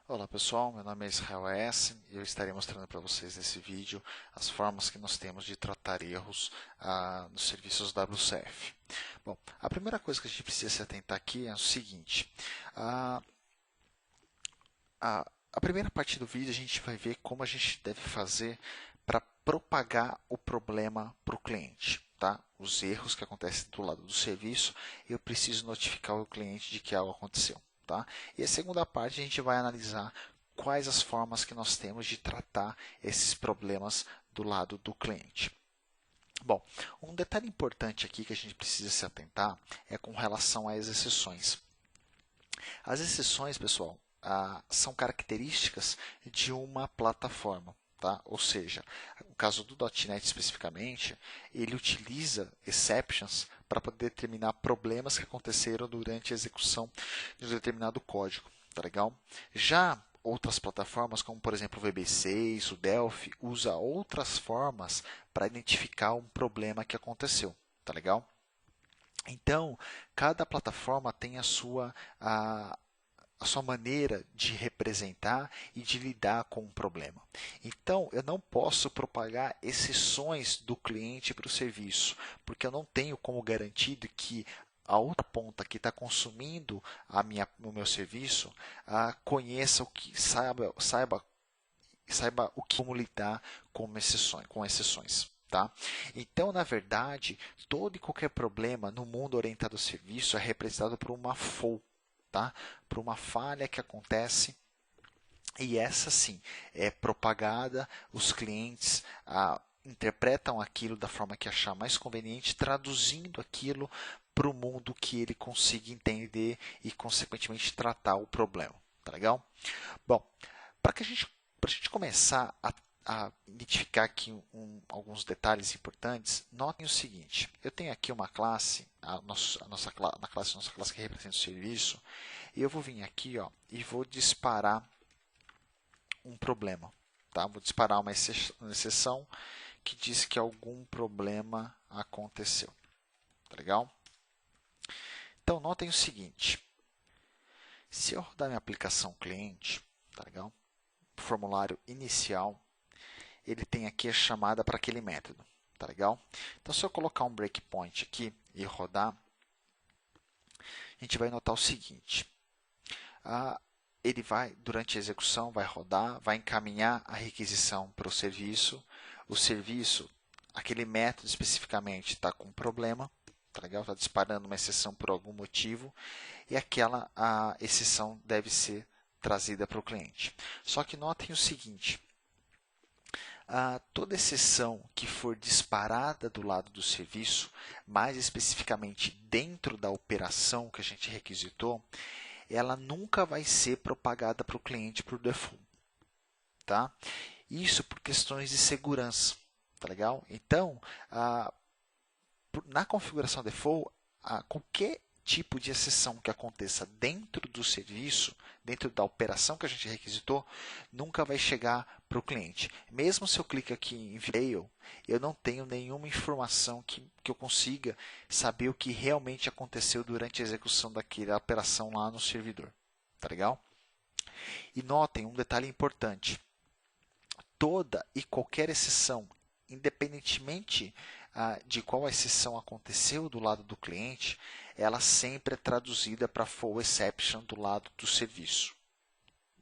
Olá pessoal, meu nome é Israel S. e eu estarei mostrando para vocês nesse vídeo as formas que nós temos de tratar erros nos serviços WCF. Bom, a primeira coisa que a gente precisa se atentar aqui é o seguinte: a, a primeira parte do vídeo a gente vai ver como a gente deve fazer para propagar o problema para o cliente. Tá? Os erros que acontecem do lado do serviço, eu preciso notificar o cliente de que algo aconteceu. Tá? E a segunda parte a gente vai analisar quais as formas que nós temos de tratar esses problemas do lado do cliente. Bom, um detalhe importante aqui que a gente precisa se atentar é com relação às exceções. As exceções, pessoal, são características de uma plataforma. Tá? Ou seja, no caso do .NET especificamente, ele utiliza exceptions para poder determinar problemas que aconteceram durante a execução de um determinado código. Tá legal? Já outras plataformas, como por exemplo o VB6, o Delphi, usa outras formas para identificar um problema que aconteceu. Tá legal? Então, cada plataforma tem a sua maneira de representar e de lidar com um problema. Então, eu não posso propagar exceções do cliente para o serviço, porque eu não tenho como garantido que a outra ponta que está consumindo o meu serviço conheça o que saiba o que como lidar com exceções. Tá? Então, na verdade, todo e qualquer problema no mundo orientado ao serviço é representado por uma fault, tá? Por uma falha que acontece e essa sim é propagada, os clientes interpretam aquilo da forma que achar mais conveniente, traduzindo aquilo para o mundo que ele consiga entender e, consequentemente, tratar o problema. Tá legal? Bom, para a gente começar a identificar aqui alguns detalhes importantes, notem o seguinte: eu tenho aqui uma classe, nossa classe que representa o serviço, e eu vou vir aqui e vou disparar um problema. Tá? Vou disparar uma exceção que diz que algum problema aconteceu. Tá legal? Então, notem o seguinte: se eu rodar minha aplicação cliente, tá legal? O formulário inicial, ele tem aqui a chamada para aquele método. Tá legal? Então, se eu colocar um breakpoint aqui e rodar, a gente vai notar o seguinte: ele vai, durante a execução, vai rodar, vai encaminhar a requisição para o serviço. O serviço, aquele método especificamente, está com um problema, tá legal? Está disparando uma exceção por algum motivo, e a exceção deve ser trazida para o cliente. Só que notem o seguinte: toda exceção que for disparada do lado do serviço, mais especificamente dentro da operação que a gente requisitou, ela nunca vai ser propagada para o cliente por default. Tá? Isso por questões de segurança. Tá legal? Então, na configuração default, qualquer tipo de exceção que aconteça dentro do serviço, dentro da operação que a gente requisitou, nunca vai chegar para o cliente. Mesmo se eu clico aqui em Fail, eu não tenho nenhuma informação que eu consiga saber o que realmente aconteceu durante a execução daquela operação lá no servidor. Tá legal? E notem um detalhe importante: toda e qualquer exceção, independentemente de qual exceção aconteceu do lado do cliente, ela sempre é traduzida para full exception do lado do serviço.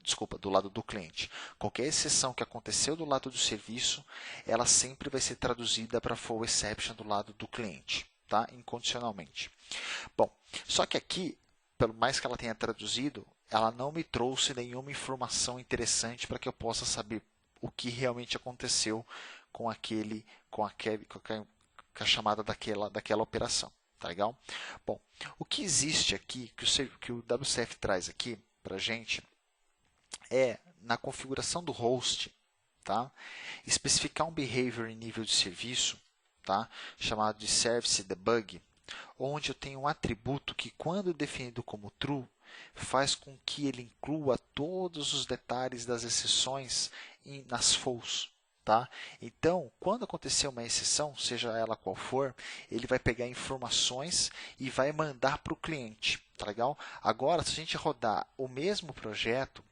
Desculpa, do lado do cliente. Qualquer exceção que aconteceu do lado do serviço, ela sempre vai ser traduzida para full exception do lado do cliente, tá? Incondicionalmente. Bom, só que aqui, pelo mais que ela tenha traduzido, ela não me trouxe nenhuma informação interessante para que eu possa saber o que realmente aconteceu com a chamada daquela operação. Tá legal? Bom, o que existe aqui, que o WCF traz aqui para a gente, é na configuração do host, tá? Especificar um behavior em nível de serviço, tá? Chamado de service debug, onde eu tenho um atributo que, quando definido como true, faz com que ele inclua todos os detalhes das exceções nas false. Tá? Então, quando acontecer uma exceção, seja ela qual for, ele vai pegar informações e vai mandar para o cliente. Tá legal? Agora, se a gente rodar o mesmo projeto,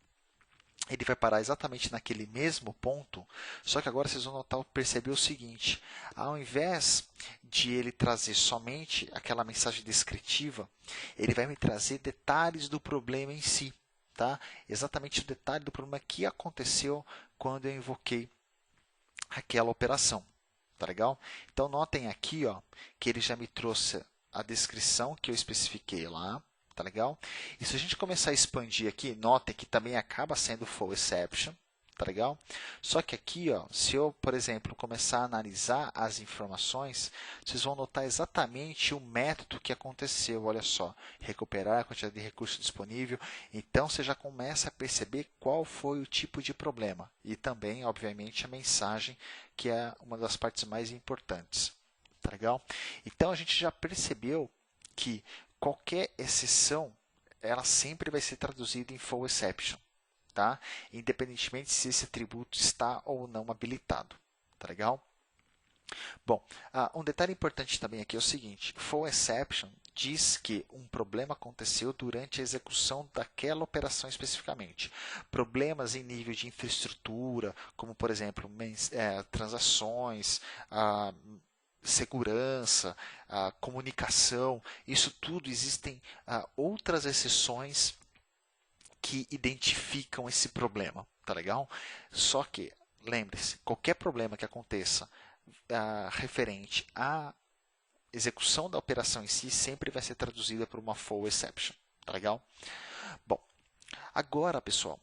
ele vai parar exatamente naquele mesmo ponto, só que agora vocês vão notar, perceber o seguinte, ao invés de ele trazer somente aquela mensagem descritiva, ele vai me trazer detalhes do problema em si, tá? Exatamente o detalhe do problema que aconteceu quando eu invoquei aquela operação, tá legal? Então notem aqui, ó, que ele já me trouxe a descrição que eu especifiquei lá, tá legal? E se a gente começar a expandir aqui, notem que também acaba sendo full exception, tá legal? Só que aqui, ó, se eu, por exemplo, começar a analisar as informações, vocês vão notar exatamente o método que aconteceu. Olha só, recuperar a quantidade de recurso disponível. Então, você já começa a perceber qual foi o tipo de problema. E também, obviamente, a mensagem, que é uma das partes mais importantes. Tá legal? Então, a gente já percebeu que qualquer exceção, ela sempre vai ser traduzida em full exception, tá? Independentemente se esse atributo está ou não habilitado, tá legal? Bom, um detalhe importante também aqui é o seguinte: full exception diz que um problema aconteceu durante a execução daquela operação especificamente. Problemas em nível de infraestrutura, como por exemplo transações, segurança, comunicação, isso tudo existem outras exceções que identificam esse problema, tá legal? Só que, lembre-se, qualquer problema que aconteça referente à execução da operação em si sempre vai ser traduzida por uma full exception, tá legal? Bom, agora, pessoal,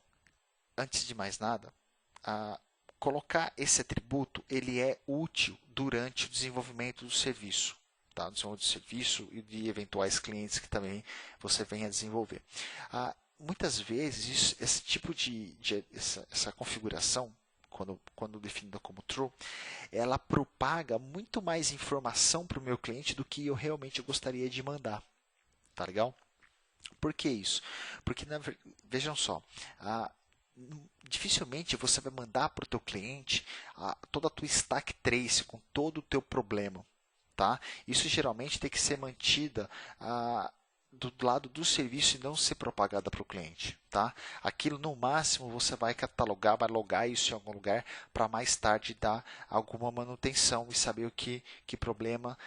antes de mais nada, colocar esse atributo ele é útil durante o desenvolvimento do serviço, tá? Desenvolvimento do serviço e de eventuais clientes que também você venha a desenvolver. Muitas vezes esse tipo essa configuração, quando definida como true, ela propaga muito mais informação para o meu cliente do que eu realmente gostaria de mandar, tá legal? Por que isso? Porque vejam só, dificilmente você vai mandar para o teu cliente toda a tua stack trace com todo o teu problema, tá? Isso geralmente tem que ser mantida do lado do serviço e não ser propagada para o cliente, tá? Aquilo no máximo você vai catalogar, vai logar isso em algum lugar para mais tarde dar alguma manutenção e saber que problema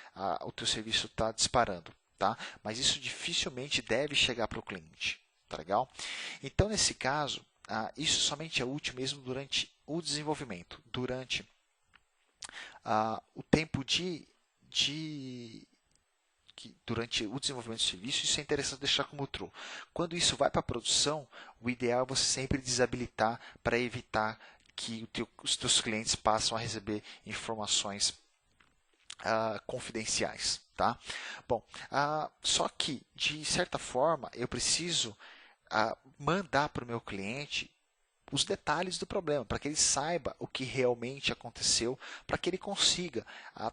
o teu serviço está disparando, tá? Mas isso dificilmente deve chegar para o cliente, tá legal? Então nesse caso isso somente é útil mesmo durante o desenvolvimento, durante o tempo durante o desenvolvimento do serviço, isso é interessante deixar como true. Quando isso vai para a produção, o ideal é você sempre desabilitar para evitar que os teus clientes passem a receber informações confidenciais. Tá? Bom, só que, de certa forma, eu preciso mandar para o meu cliente os detalhes do problema, para que ele saiba o que realmente aconteceu, para que ele consiga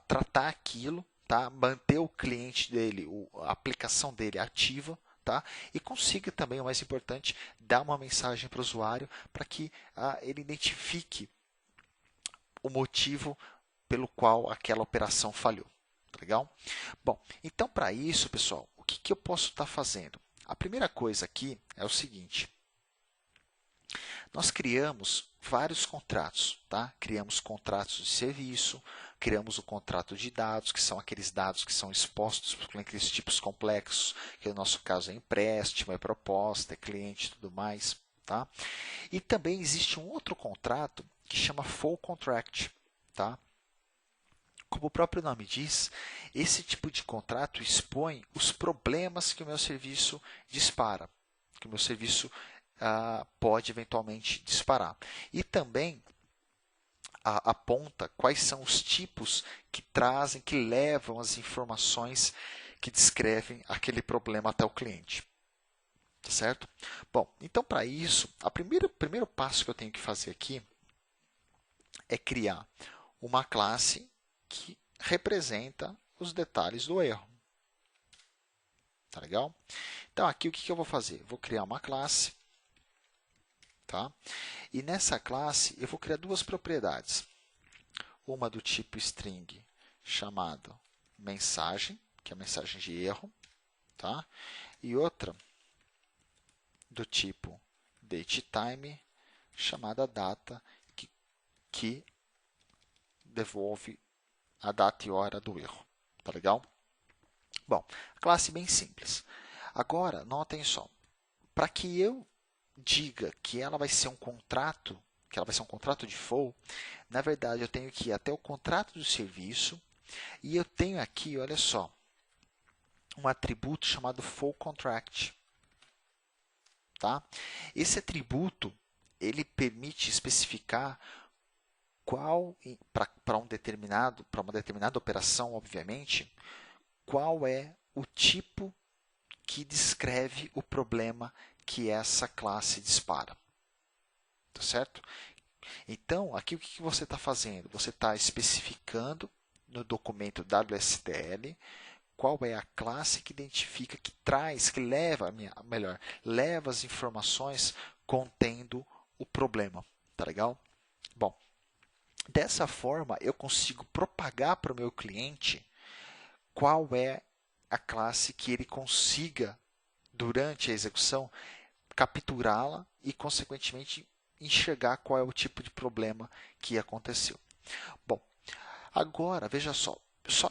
tratar aquilo, tá? Manter o cliente dele, a aplicação dele ativa, tá? E consiga também, o mais importante, dar uma mensagem para o usuário para que ele identifique o motivo pelo qual aquela operação falhou. Tá legal? Bom, então para isso, pessoal, o que eu posso estar fazendo? A primeira coisa aqui é o seguinte: nós criamos vários contratos, tá? Criamos contratos de serviço, criamos o contrato de dados, que são aqueles dados que são expostos por aqueles tipos complexos, que no nosso caso é empréstimo, é proposta, é cliente e tudo mais, tá? E também existe um outro contrato que chama full contract, tá? Como o próprio nome diz, esse tipo de contrato expõe os problemas que o meu serviço dispara, que o meu serviço pode eventualmente disparar. E também aponta quais são os tipos que trazem, que levam as informações que descrevem aquele problema até o cliente. Tá certo? Bom, então para isso, o primeiro passo que eu tenho que fazer aqui é criar uma classe que representa os detalhes do erro. Tá legal? Então aqui o que eu vou fazer? Vou criar uma classe. Tá? E nessa classe eu vou criar duas propriedades. Uma do tipo string chamada mensagem, que é a mensagem de erro, tá? E outra do tipo datetime chamada data, que devolve a data e hora do erro. Tá legal? Bom, classe bem simples. Agora, notem só, para que eu diga que ela vai ser um contrato, que ela vai ser um contrato de flow, na verdade eu tenho que ir até o contrato do serviço e eu tenho aqui, olha só, um atributo chamado flow contract. Tá? Esse atributo ele permite especificar qual para uma determinada operação, obviamente, qual é o tipo que descreve o problema que essa classe dispara. Tá certo? Então, aqui o que você está fazendo? Você está especificando no documento WSDL qual é a classe que identifica, que traz, que leva, leva as informações contendo o problema. Tá legal? Bom, dessa forma eu consigo propagar para o meu cliente qual é a classe que ele consiga, durante a execução, capturá-la e, consequentemente, enxergar qual é o tipo de problema que aconteceu. Bom, agora, veja só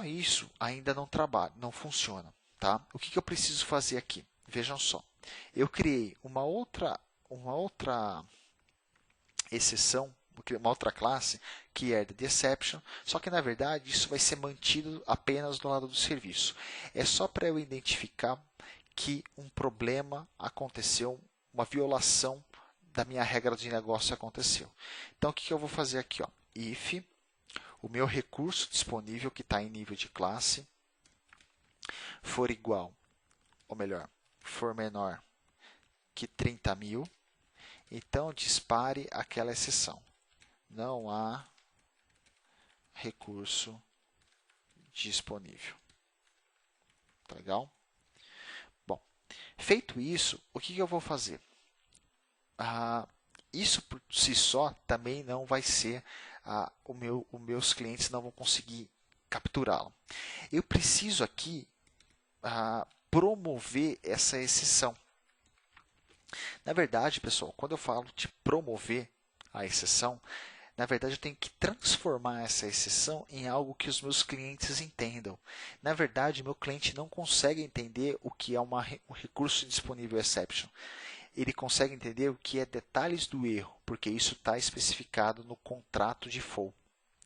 isso ainda não trabalha, não funciona. Tá? O que eu preciso fazer aqui? Vejam só, eu criei uma outra exceção, uma outra classe, que é the exception, só que na verdade isso vai ser mantido apenas do lado do serviço. É só para eu identificar que um problema aconteceu, uma violação da minha regra de negócio aconteceu. Então o que eu vou fazer aqui? Ó? If o meu recurso disponível, que está em nível de classe, for igual, ou melhor, for menor que 30.000, então dispare aquela exceção. Não há recurso disponível. Tá legal? Bom, feito isso, o que eu vou fazer? Isso por si só também não vai ser, os meus clientes não vão conseguir capturá-lo. Eu preciso aqui promover essa exceção. Na verdade, pessoal, quando eu falo de promover a exceção, na verdade, eu tenho que transformar essa exceção em algo que os meus clientes entendam. Na verdade, meu cliente não consegue entender o que é um recurso disponível exception. Ele consegue entender o que é detalhes do erro, porque isso está especificado no contrato de flow.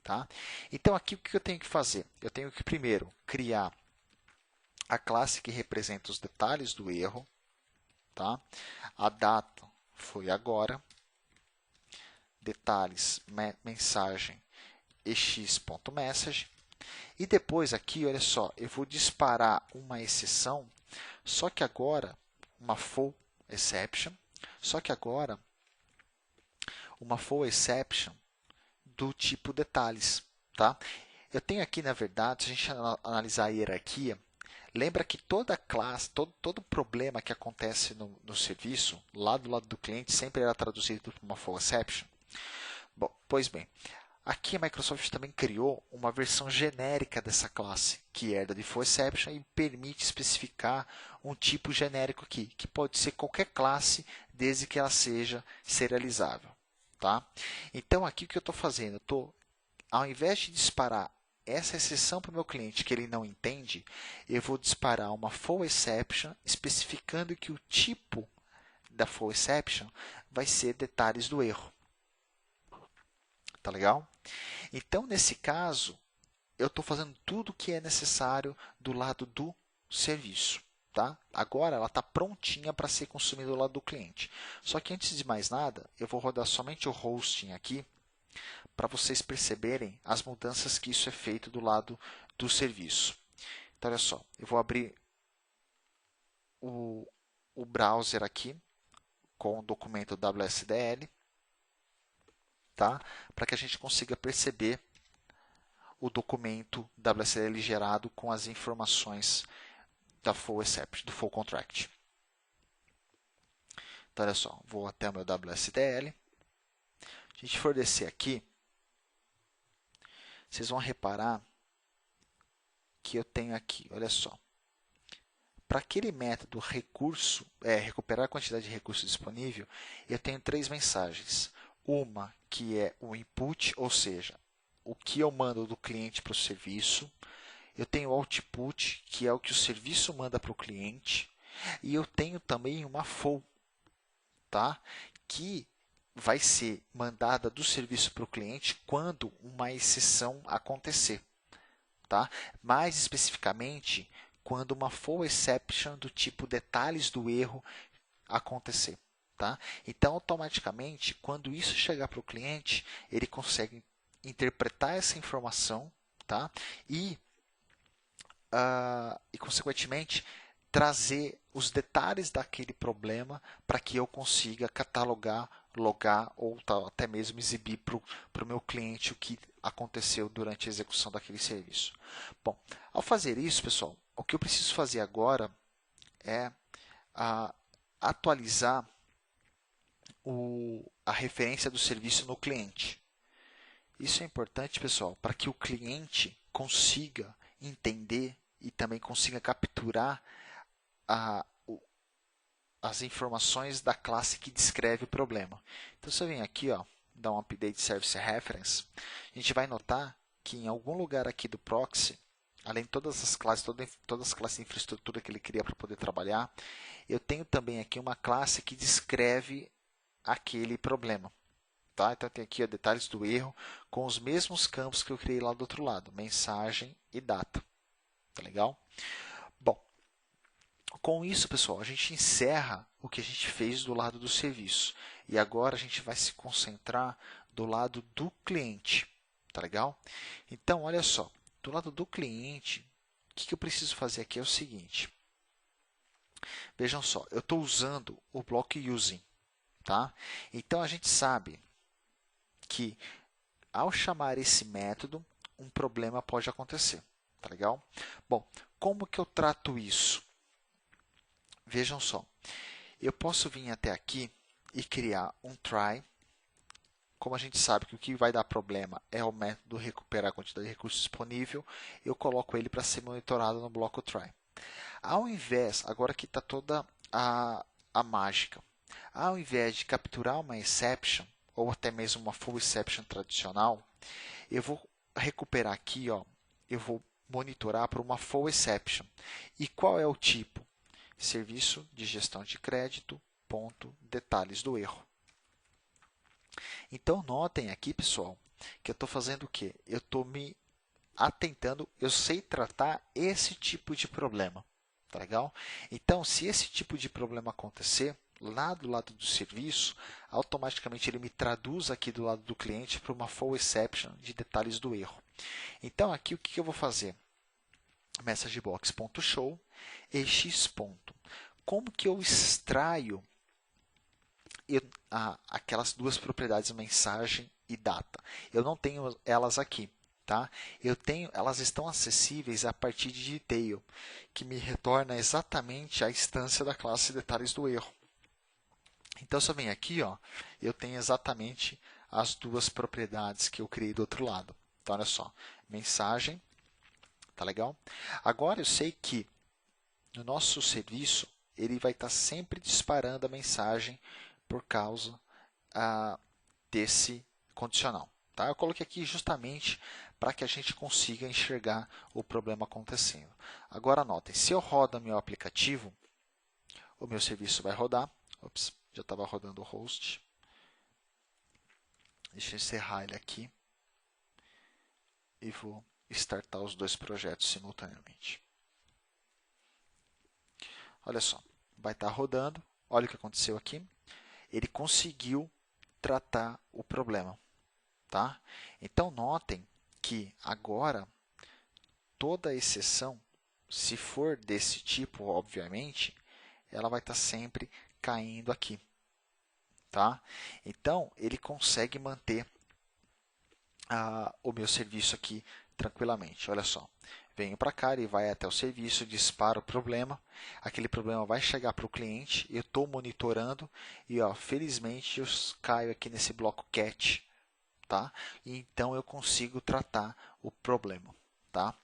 Tá? Então, aqui o que eu tenho que fazer? Eu tenho que primeiro criar a classe que representa os detalhes do erro. Tá? A data foi agora. Detalhes, mensagem ex.message. E depois aqui, olha só, eu vou disparar uma exceção, só que agora, uma flow exception, só que agora, uma flow exception do tipo detalhes. Tá? Eu tenho aqui, na verdade, se a gente analisar a hierarquia, lembra que toda classe, todo problema que acontece no serviço, lá do lado do cliente, sempre era traduzido por uma flow exception? Bom, pois bem, aqui a Microsoft também criou uma versão genérica dessa classe, que herda de flow exception e permite especificar um tipo genérico aqui, que pode ser qualquer classe, desde que ela seja serializável. Tá? Então, aqui o que eu estou fazendo? Ao invés de disparar essa exceção para o meu cliente que ele não entende, eu vou disparar uma flow exception especificando que o tipo da flow exception vai ser detalhes do erro. Tá legal? Então, nesse caso, eu estou fazendo tudo o que é necessário do lado do serviço. Tá? Agora ela está prontinha para ser consumida do lado do cliente. Só que antes de mais nada, eu vou rodar somente o hosting aqui para vocês perceberem as mudanças que isso é feito do lado do serviço. Então, olha só, eu vou abrir o browser aqui com o documento WSDL. Tá? Para que a gente consiga perceber o documento WSDL gerado com as informações da flow exception, do flow contract. Então, olha só, vou até o meu WSDL. Se a gente for descer aqui, vocês vão reparar que eu tenho aqui, olha só, para aquele método recuperar a quantidade de recurso disponível, eu tenho três mensagens. uma que é o input, ou seja, o que eu mando do cliente para o serviço. Eu tenho o output, que é o que o serviço manda para o cliente. E eu tenho também uma flow, tá? Que vai ser mandada do serviço para o cliente quando uma exceção acontecer. Tá? Mais especificamente, quando uma flow exception do tipo detalhes do erro acontecer. Tá? Então, automaticamente, quando isso chegar para o cliente, ele consegue interpretar essa informação, tá? E consequentemente, trazer os detalhes daquele problema para que eu consiga catalogar, logar ou até mesmo exibir para o meu cliente o que aconteceu durante a execução daquele serviço. Bom, ao fazer isso, pessoal, o que eu preciso fazer agora é atualizar a referência do serviço no cliente. Isso é importante, pessoal, para que o cliente consiga entender e também consiga capturar as informações da classe que descreve o problema. Então, se eu venho aqui, dar um update service reference, a gente vai notar que em algum lugar aqui do proxy, além de todas as classes, todas as classes de infraestrutura que ele cria para poder trabalhar, eu tenho também aqui uma classe que descreve aquele problema. Tá? Então, tem aqui detalhes do erro com os mesmos campos que eu criei lá do outro lado, mensagem e data. Tá legal? Bom, com isso, pessoal, a gente encerra o que a gente fez do lado do serviço. E agora a gente vai se concentrar do lado do cliente. Tá legal? Então, olha só. Do lado do cliente, o que eu preciso fazer aqui é o seguinte. Vejam só, eu estou usando o bloco using. Tá? Então, a gente sabe que ao chamar esse método, um problema pode acontecer. Tá legal? Bom, como que eu trato isso? Vejam só, eu posso vir até aqui e criar um try. Como a gente sabe que o que vai dar problema é o método recuperar a quantidade de recursos disponível, eu coloco ele para ser monitorado no bloco try. Ao invés, agora que está toda a mágica, ao invés de capturar uma exception, ou até mesmo uma full exception tradicional, eu vou recuperar aqui, eu vou monitorar para uma full exception. E qual é o tipo? Serviço de gestão de crédito, ponto, detalhes do erro. Então, notem aqui, pessoal, que eu estou fazendo o quê? Eu estou me atentando, eu sei tratar esse tipo de problema. Tá legal? Então, se esse tipo de problema acontecer, lá do lado do serviço, automaticamente ele me traduz aqui do lado do cliente para uma full exception de detalhes do erro. Então, aqui o que eu vou fazer? messagebox.show ex. Como que eu extraio aquelas duas propriedades, mensagem e data? Eu não tenho elas aqui. Tá? Elas estão acessíveis a partir de detail, que me retorna exatamente a instância da classe detalhes do erro. Então, se eu venho aqui, eu tenho exatamente as duas propriedades que eu criei do outro lado. Então, olha só, mensagem, tá legal? Agora eu sei que no nosso serviço ele vai estar sempre disparando a mensagem por causa desse condicional. Tá? Eu coloquei aqui justamente para que a gente consiga enxergar o problema acontecendo. Agora, notem, se eu rodo meu aplicativo, o meu serviço vai rodar. Ops, já estava rodando o host. Deixa eu encerrar ele aqui. E vou startar os dois projetos simultaneamente. Olha só, vai estar rodando. Olha o que aconteceu aqui. Ele conseguiu tratar o problema. Tá? Então, notem que agora toda exceção, se for desse tipo, obviamente, ela vai estar sempre caindo aqui. Tá? Então, ele consegue manter o meu serviço aqui tranquilamente. Olha só, venho para cá, ele vai até o serviço, dispara o problema, aquele problema vai chegar para o cliente, eu estou monitorando e felizmente eu caio aqui nesse bloco catch. Tá? E então eu consigo tratar o problema. Tá?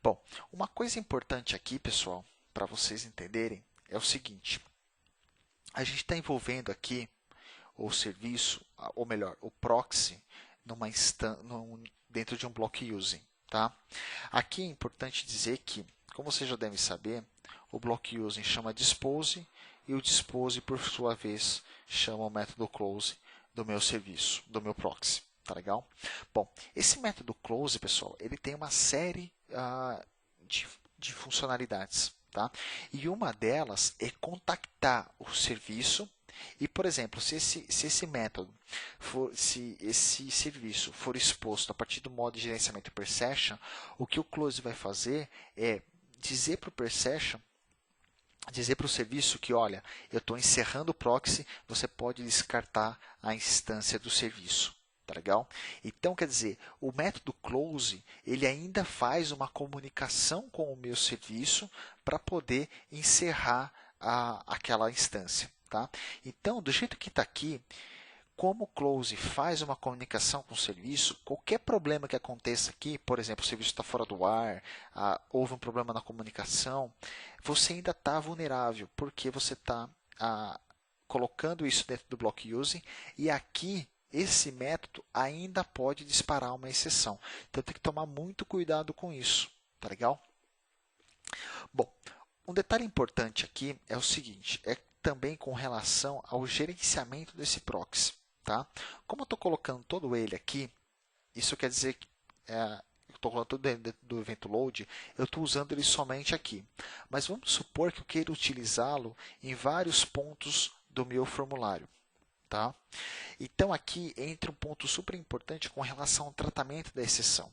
Bom, uma coisa importante aqui, pessoal, para vocês entenderem, é o seguinte. A gente está envolvendo aqui ou serviço, ou melhor, o proxy, dentro de um block using. Tá? Aqui é importante dizer que, como vocês já devem saber, o block using chama dispose e o dispose, por sua vez, chama o método close do meu serviço, do meu proxy. Tá legal? Bom, esse método close, pessoal, ele tem uma série de funcionalidades. Tá? E uma delas é contactar o serviço e, por exemplo, se esse método se esse serviço for exposto a partir do modo de gerenciamento per session, o que o close vai fazer é dizer para o per session, dizer para o serviço que, olha, eu estou encerrando o proxy, você pode descartar a instância do serviço. Tá legal? Então, quer dizer, o método close, ele ainda faz uma comunicação com o meu serviço para poder encerrar aquela instância. Tá? Então, do jeito que está aqui, como o close faz uma comunicação com o serviço, qualquer problema que aconteça aqui, por exemplo, o serviço está fora do ar, houve um problema na comunicação, você ainda está vulnerável, porque você está colocando isso dentro do block using, e aqui esse método ainda pode disparar uma exceção. Então tem que tomar muito cuidado com isso. Tá legal? Bom, um detalhe importante aqui é o seguinte, é também com relação ao gerenciamento desse proxy. Tá? Como eu estou colocando todo ele aqui, isso quer dizer que eu estou colocando tudo dentro do evento load, eu estou usando ele somente aqui. Mas vamos supor que eu queira utilizá-lo em vários pontos do meu formulário. Tá? Então, aqui entra um ponto super importante com relação ao tratamento da exceção.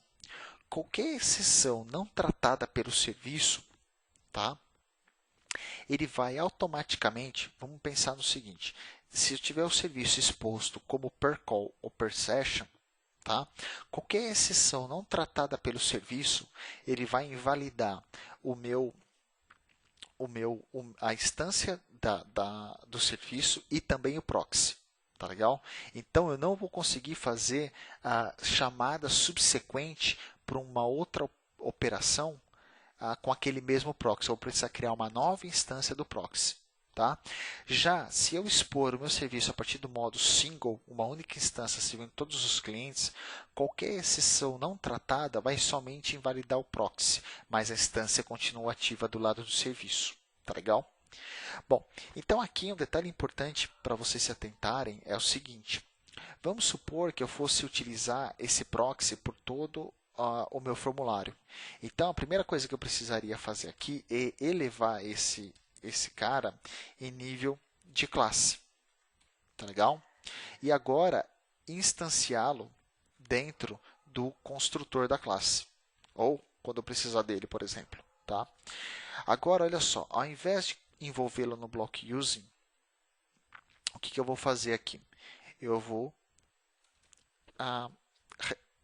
Qualquer exceção não tratada pelo serviço, tá? Ele vai automaticamente, vamos pensar no seguinte, se eu tiver o serviço exposto como per call ou per session, tá? Qualquer exceção não tratada pelo serviço, ele vai invalidar a instância do serviço e também o proxy. Tá legal? Então, eu não vou conseguir fazer a chamada subsequente para uma outra operação com aquele mesmo proxy. Eu vou precisar criar uma nova instância do proxy. Tá? Já se eu expor o meu serviço a partir do modo single, uma única instância servindo todos os clientes, qualquer exceção não tratada vai somente invalidar o proxy, mas a instância continua ativa do lado do serviço. Tá legal? Bom, então aqui um detalhe importante para vocês se atentarem é o seguinte. Vamos supor que eu fosse utilizar esse proxy por todo o meu formulário. Então, a primeira coisa que eu precisaria fazer aqui é elevar esse cara em nível de classe. Tá legal? E agora, instanciá-lo dentro do construtor da classe. Ou quando eu precisar dele, por exemplo. Tá? Agora, olha só, ao invés de envolvê-lo no block using, o que eu vou fazer aqui? Eu vou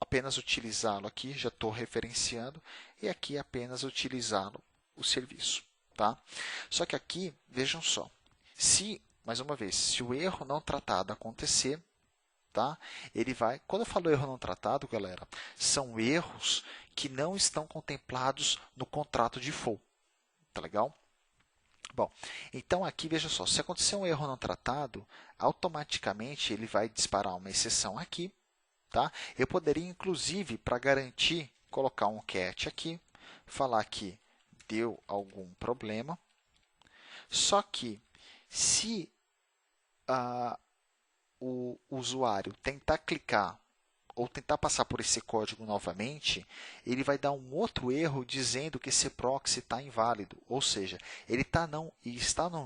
apenas utilizá-lo aqui, já estou referenciando, e aqui apenas utilizá-lo, o serviço. Tá? Só que aqui, vejam só, mais uma vez, se o erro não tratado acontecer, tá? Ele vai, quando eu falo erro não tratado, galera, são erros que não estão contemplados no contrato de default. Tá legal? Bom, então aqui veja só, se acontecer um erro não tratado, automaticamente ele vai disparar uma exceção aqui. Tá? Eu poderia, inclusive, para garantir, colocar um cat aqui, falar que deu algum problema. Só que, se o usuário tentar clicar ou tentar passar por esse código novamente, ele vai dar um outro erro dizendo que esse proxy está inválido. Ou seja, ele está num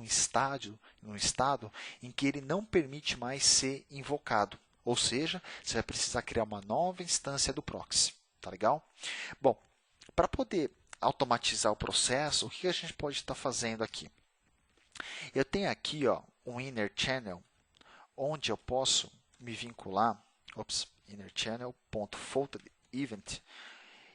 estado em que ele não permite mais ser invocado. Ou seja, você vai precisar criar uma nova instância do proxy. Tá legal? Bom, para poder automatizar o processo, o que a gente pode estar fazendo aqui? Eu tenho aqui um inner channel, onde eu posso me vincular. Inner channel.foldedEvent.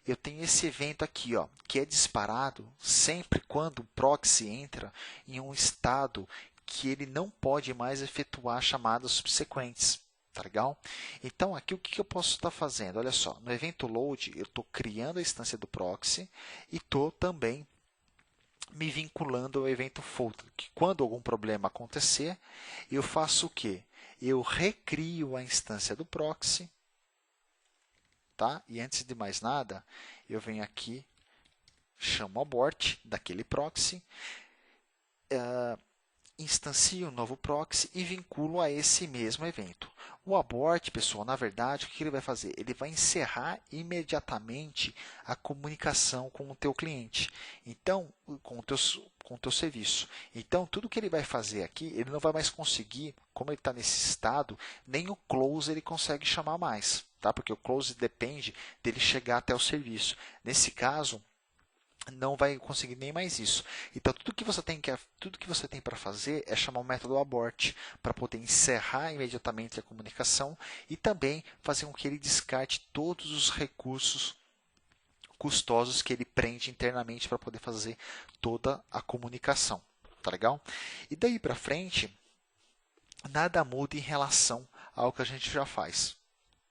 Eu tenho esse evento aqui, que é disparado sempre quando o proxy entra em um estado que ele não pode mais efetuar chamadas subsequentes. Tá legal? Então, aqui o que eu posso estar fazendo? Olha só, no evento load, eu estou criando a instância do proxy e estou também me vinculando ao evento folded, que quando algum problema acontecer, eu faço o quê? eu recrio a instância do proxy, tá? E antes de mais nada, eu venho aqui, chamo abort daquele proxy, instancio um novo proxy e vinculo a esse mesmo evento. O abort, pessoal, na verdade, o que ele vai fazer? Ele vai encerrar imediatamente a comunicação com o teu cliente, então, com o teu serviço. Então, tudo que ele vai fazer aqui, ele não vai mais conseguir, como ele está nesse estado, nem o close ele consegue chamar mais, tá? Porque o close depende dele chegar até o serviço. Nesse caso, não vai conseguir nem mais isso. Então, tudo que você tem para fazer é chamar o método abort para poder encerrar imediatamente a comunicação e também fazer com que ele descarte todos os recursos custosos que ele prende internamente para poder fazer toda a comunicação. Tá legal? E daí para frente, nada muda em relação ao que a gente já faz.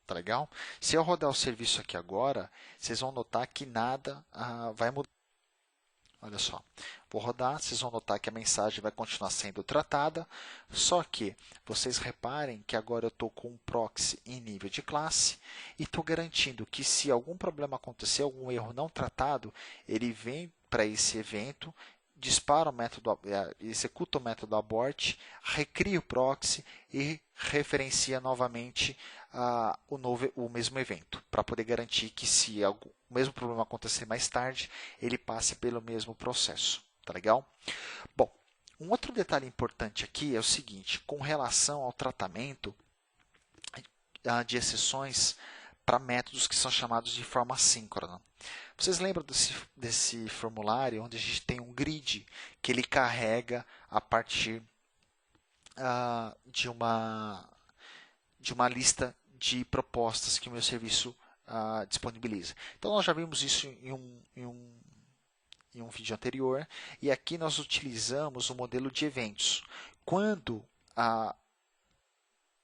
Tá legal? Se eu rodar o serviço aqui agora, vocês vão notar que nada vai mudar. Olha só, vou rodar, vocês vão notar que a mensagem vai continuar sendo tratada, só que vocês reparem que agora eu estou com um proxy em nível de classe e estou garantindo que se algum problema acontecer, algum erro não tratado, ele vem para esse evento, dispara o método, executa o método abort, recria o proxy e referencia novamente o mesmo evento, para poder garantir que se o mesmo problema acontecer mais tarde, ele passe pelo mesmo processo. Tá legal? Bom, um outro detalhe importante aqui é o seguinte, com relação ao tratamento de exceções para métodos que são chamados de forma assíncrona. Vocês lembram desse formulário onde a gente tem um grid que ele carrega a partir de uma lista de propostas que o meu serviço disponibiliza. Então, nós já vimos isso em um vídeo anterior, e aqui nós utilizamos o modelo de eventos. Quando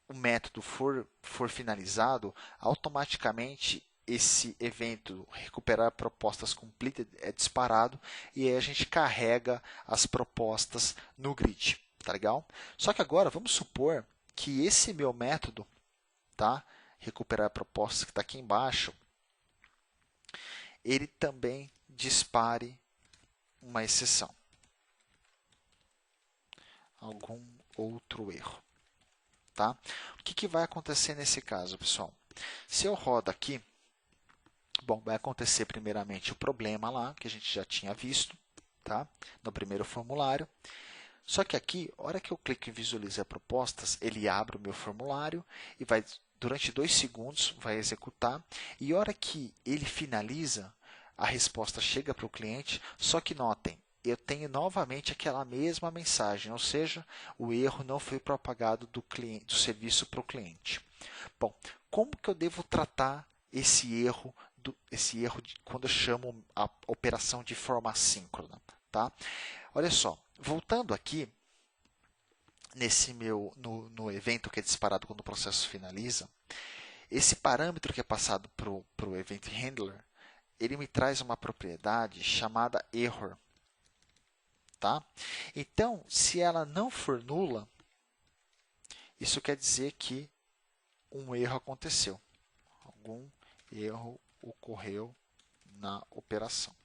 o método for finalizado, automaticamente esse evento recuperar propostas completed é disparado e aí a gente carrega as propostas no grid, tá legal? Só que agora vamos supor que esse meu método, tá? Recuperar propostas que está aqui embaixo, ele também dispare uma exceção, algum outro erro, tá? O que vai acontecer nesse caso, pessoal? Se eu rodo aqui, bom, vai acontecer primeiramente o problema lá, que a gente já tinha visto, tá? No primeiro formulário. Só que aqui, a hora que eu clico em visualizar propostas, ele abre o meu formulário e vai, durante 2 segundos, vai executar. E a hora que ele finaliza, a resposta chega para o cliente, só que notem, eu tenho novamente aquela mesma mensagem, ou seja, o erro não foi propagado do serviço para o cliente. Bom, como que eu devo tratar esse erro quando eu chamo a operação de forma assíncrona? Tá? Olha só, voltando aqui no evento que é disparado quando o processo finaliza, esse parâmetro que é passado para o event handler, ele me traz uma propriedade chamada error. Tá? Então, se ela não for nula, isso quer dizer que um erro aconteceu. Algum erro ocorreu na operação.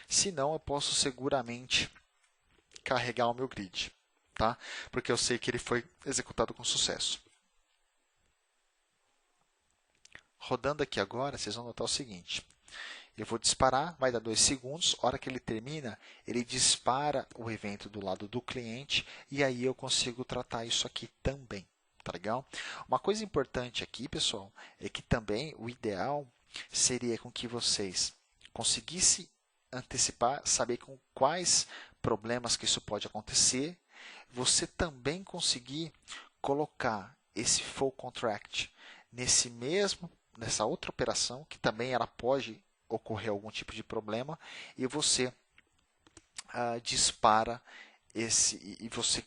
Se não, eu posso seguramente carregar o meu grid, tá? Porque eu sei que ele foi executado com sucesso. Rodando aqui agora, vocês vão notar o seguinte. Eu vou disparar, vai dar 2 segundos. A hora que ele termina, ele dispara o evento do lado do cliente e aí eu consigo tratar isso aqui também. Tá legal? Uma coisa importante aqui, pessoal, é que também o ideal seria com que vocês conseguissem antecipar, saber com quais problemas que isso pode acontecer. Você também conseguir colocar esse full contract nessa outra operação, que também ela pode ocorrer algum tipo de problema, e você dispara e você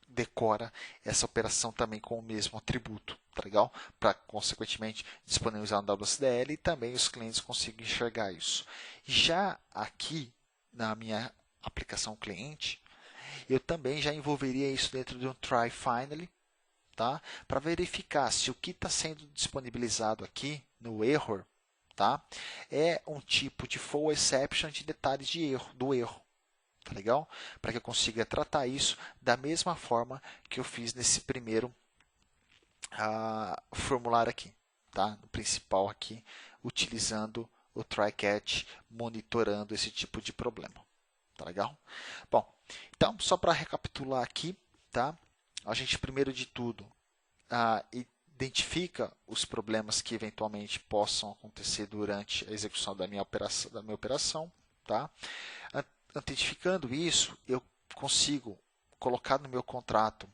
decora essa operação também com o mesmo atributo, tá legal? Para, consequentemente, disponibilizar no WSDL e também os clientes consigam enxergar isso. Já aqui, na minha aplicação cliente, eu também já envolveria isso dentro de um try finally, tá? Para verificar se o que está sendo disponibilizado aqui no error, tá? É um tipo de full exception de detalhes de erro, do erro. Tá legal? Para que eu consiga tratar isso da mesma forma que eu fiz nesse primeiro formulário aqui, tá? No principal aqui, utilizando o try-catch, monitorando esse tipo de problema. Tá legal? Bom, então, só para recapitular aqui, tá? A gente, primeiro de tudo, identifica os problemas que eventualmente possam acontecer durante a execução da minha operação, tá? Identificando isso, eu consigo colocar no meu contrato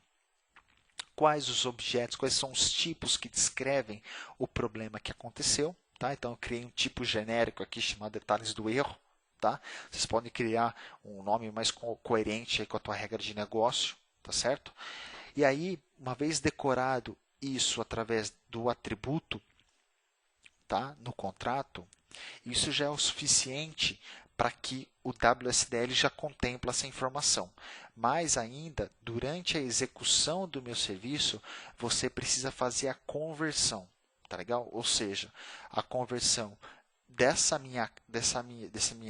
quais os objetos, quais são os tipos que descrevem o problema que aconteceu. Tá? Então, eu criei um tipo genérico aqui chamado detalhes do erro. Tá? Vocês podem criar um nome mais coerente aí com a tua regra de negócio. Tá certo? E aí, uma vez decorado isso através do atributo, tá? No contrato, isso já é o suficiente para que o WSDL já contemple essa informação. Mas ainda, durante a execução do meu serviço, você precisa fazer a conversão, tá legal? Ou seja, a conversão dessa minha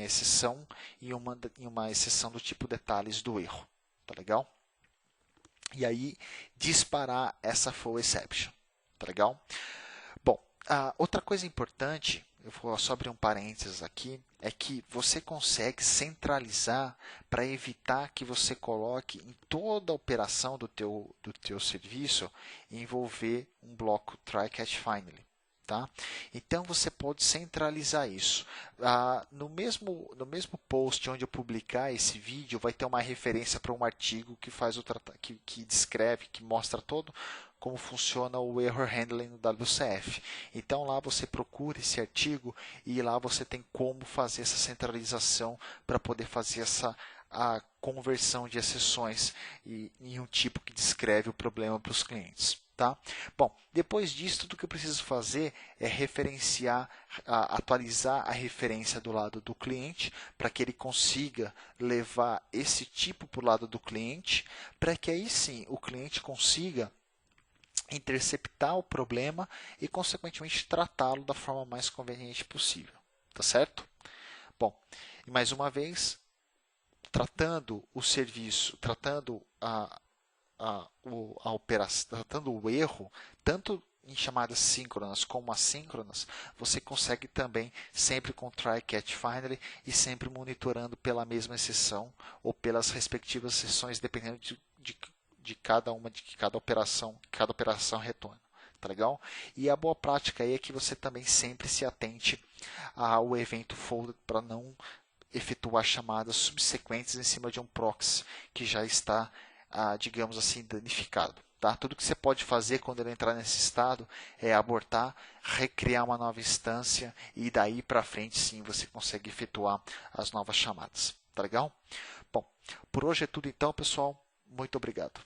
exceção em uma exceção do tipo detalhes do erro, tá legal? E aí disparar essa full exception, tá legal? Bom, outra coisa importante, eu vou só abrir um parênteses aqui, é que você consegue centralizar para evitar que você coloque em toda a operação do teu serviço envolver um bloco try catch finally. Tá? Então você pode centralizar isso. No mesmo post onde eu publicar esse vídeo, vai ter uma referência para um artigo que faz que descreve, que mostra todo como funciona o error handling no WCF. Então lá você procura esse artigo e lá você tem como fazer essa centralização para poder fazer a conversão de exceções em um tipo que descreve o problema para os clientes. Tá? Bom, depois disso, tudo que eu preciso fazer é referenciar, atualizar a referência do lado do cliente, para que ele consiga levar esse tipo para o lado do cliente, para que aí sim o cliente consiga interceptar o problema e, consequentemente, tratá-lo da forma mais conveniente possível. Tá certo? Bom, e mais uma vez, tratando o serviço, tratando operação, tratando o erro, tanto em chamadas síncronas como assíncronas, você consegue também sempre com try catch finally e sempre monitorando pela mesma exceção ou pelas respectivas exceções, dependendo de cada operação retorna. Tá legal? E a boa prática aí é que você também sempre se atente ao evento folder para não efetuar chamadas subsequentes em cima de um proxy que já está digamos assim, danificado. Tá? Tudo que você pode fazer quando ele entrar nesse estado é abortar, recriar uma nova instância e daí para frente sim você consegue efetuar as novas chamadas. Tá legal? Bom, por hoje é tudo então, pessoal. Muito obrigado.